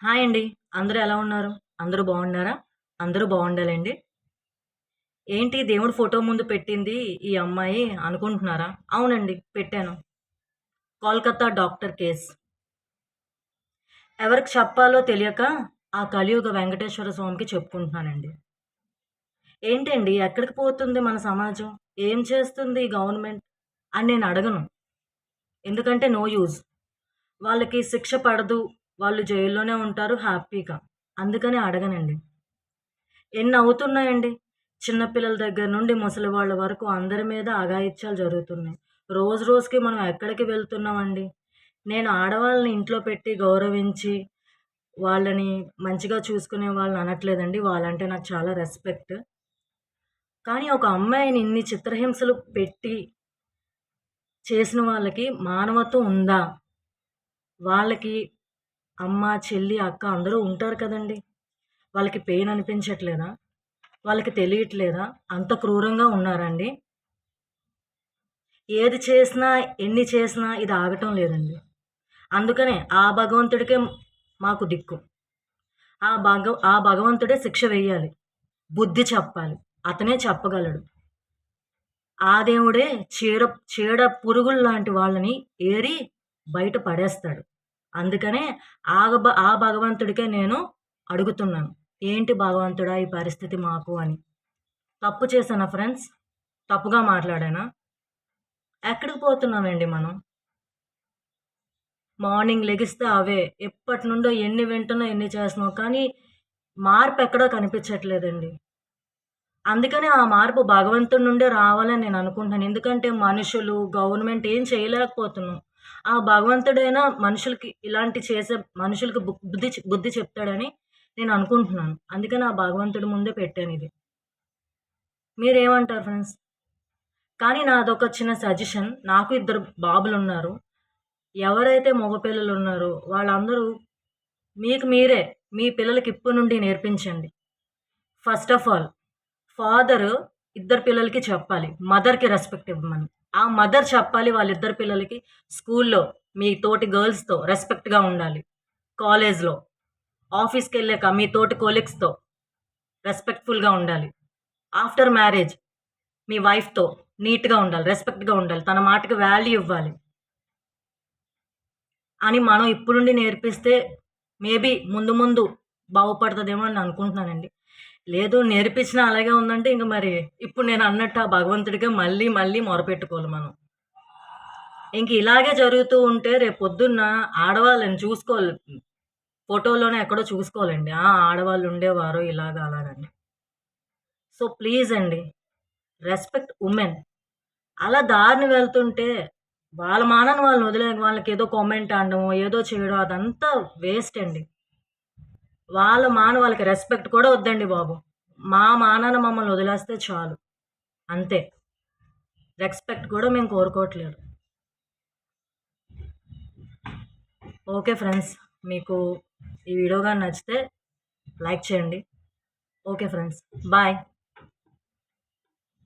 Hi అండి. అందరూ ఎలా ఉన్నారు? అందరూ బాగున్నారా? అందరూ బాగుండాలండి. ఏంటి దేవుడి ఫోటో ముందు పెట్టింది ఈ అమ్మాయి అనుకుంటున్నారా? అవునండి, పెట్టాను. Kolkata doctor case. ఎవరికి చెప్పాలో తెలియక ఆ కలియుగ వెంకటేశ్వర స్వామికి చెప్పుకుంటున్నానండి. ఏంటండి ఎక్కడికి పోతుంది మన సమాజం? ఏం చేస్తుంది ఈ గవర్నమెంట్ అని నేను అడగను. ఎందుకంటే నో యూజ్. వాళ్ళకి శిక్ష పడదు. వాళ్ళు జైల్లోనే ఉంటారు హ్యాపీగా. అందుకని అడగనండి. ఎన్నవుతున్నాయండి. చిన్న పిల్లల దగ్గర నుండి ముసలి వాళ్ళ వరకు అందరి మీద అఘాయిత్యాలు జరుగుతున్నాయి. రోజు రోజుకి మనం ఎక్కడికి వెళ్తున్నామండి. నేను ఆడవాళ్ళని ఇంట్లో పెట్టి గౌరవించి, వాళ్ళని మంచిగా చూసుకునే వాళ్ళని అనట్లేదండి. వాళ్ళంటే నాకు చాలా రెస్పెక్ట్. కానీ ఒక అమ్మాయిని ఇన్ని చిత్రహింసలు పెట్టి చేసిన వాళ్ళకి మానవత్వం ఉందా? వాళ్ళకి అమ్మ, చెల్లి, అక్క అందరూ ఉంటారు కదండీ! వాళ్ళకి పెయిన్ అనిపించట్లేదా? వాళ్ళకి తెలియట్లేదా? అంత క్రూరంగా ఉన్నారండి. ఏది చేసినా, ఎన్ని చేసినా ఇది ఆగటం లేదండి. అందుకనే ఆ భగవంతుడికే మాకు దిక్కు. ఆ భగవంతుడే శిక్ష వెయ్యాలి. బుద్ధి చెప్పాలి. అతనే చెప్పగలడు. ఆ దేవుడే చీడ పురుగుల్లాంటి వాళ్ళని ఏరి బయట పడేస్తాడు. అందుకనే ఆ భగవంతుడికే నేను అడుగుతున్నాను. ఏంటి భగవంతుడా ఈ పరిస్థితి మాకు అని. తప్పు చేశానా ఫ్రెండ్స్? తప్పుగా మాట్లాడానా? ఎక్కడికి పోతున్నామండి మనం? మార్నింగ్ లెగిస్తే అవే. ఎప్పటినుండో ఎన్ని వింటున్నాం, ఎన్ని చేస్తున్నాం. కానీ మార్పెక్కడో కనిపించట్లేదండి. అందుకనే ఆ మార్పు భగవంతుడి నుండే రావాలని నేను అనుకుంటున్నాను. ఎందుకంటే మనుషులు, గవర్నమెంట్ ఏం చేయలేకపోతున్నాం. ఆ భగవంతుడైనా మనుషులకి ఇలాంటి చేసే మనుషులకి బుద్ధి చెప్తాడని నేను అనుకుంటున్నాను. అందుకని ఆ భగవంతుడి ముందే పెట్టానిది. మీరేమంటారు ఫ్రెండ్స్? కానీ నాదొక చిన్న సజెషన్. నాకు ఇద్దరు బాబులున్నారు. ఎవరైతే మగ పిల్లలున్నారో వాళ్ళందరూ మీకు మీరే మీ పిల్లలకి ఇప్పటి నుండి నేర్పించండి. ఫస్ట్ ఆఫ్ ఆల్ ఫాదరు ఇద్దరు పిల్లలకి చెప్పాలి. మదర్‌కి రెస్పెక్ట్ ఇవ్వమని. ఆ మదర్ చెప్పాలి వాళ్ళిద్దరు పిల్లలకి స్కూల్లో మీ తోటి గర్ల్స్‌తో రెస్పెక్ట్‌గా ఉండాలి. కాలేజ్‌లో, ఆఫీస్‌కెళ్ళాక మీ తోటి కొలీగ్స్‌తో రెస్పెక్ట్‌ఫుల్‌గా ఉండాలి. ఆఫ్టర్ మ్యారేజ్ మీ వైఫ్‌తో నీట్‌గా ఉండాలి. రెస్పెక్ట్‌గా ఉండాలి. తన మాటకి వాల్యూ ఇవ్వాలి. అని మనం ఇప్పుడు నుండి నేర్పిస్తే మేబీ ముందు ముందు బాగుపడతదేమో అని అనుకుంటున్నానండి. లేదు నేర్పించినా అలాగే ఉందంటే ఇంక మరి ఇప్పుడు నేను అన్నట్టు ఆ భగవంతుడికే మళ్ళీ మళ్ళీ మొరపెట్టుకోవాలి మనం. ఇంక ఇలాగే జరుగుతూ ఉంటే రేపొద్దున్న ఆడవాళ్ళని చూసుకోవాలి. ఫోటోలోనే ఎక్కడో చూసుకోవాలండి. ఆడవాళ్ళు ఉండేవారు ఇలాగ అలాగని. సో ప్లీజ్ అండి, రెస్పెక్ట్ వుమెన్. అలా దారిన వెళ్తుంటే వాళ్ళ మానాన వాళ్ళని వదిలేయండి. వాళ్ళకేదో కామెంట్ అనడమో, ఏదో చేయడం అదంతా వేస్ట్ అండి. వాళ్ళ వాళ్ళకి రెస్పెక్ట్ కూడా వద్దండి బాబు. మా మానాన మమ్మల్ని వదిలేస్తే చాలు. అంతే. రెస్పెక్ట్ కూడా మేము కోరుకోవట్లేదు. Okay friends. మీకు ఈ వీడియో గాని నచ్చితే లైక్ చేయండి. Okay friends. బాయ్.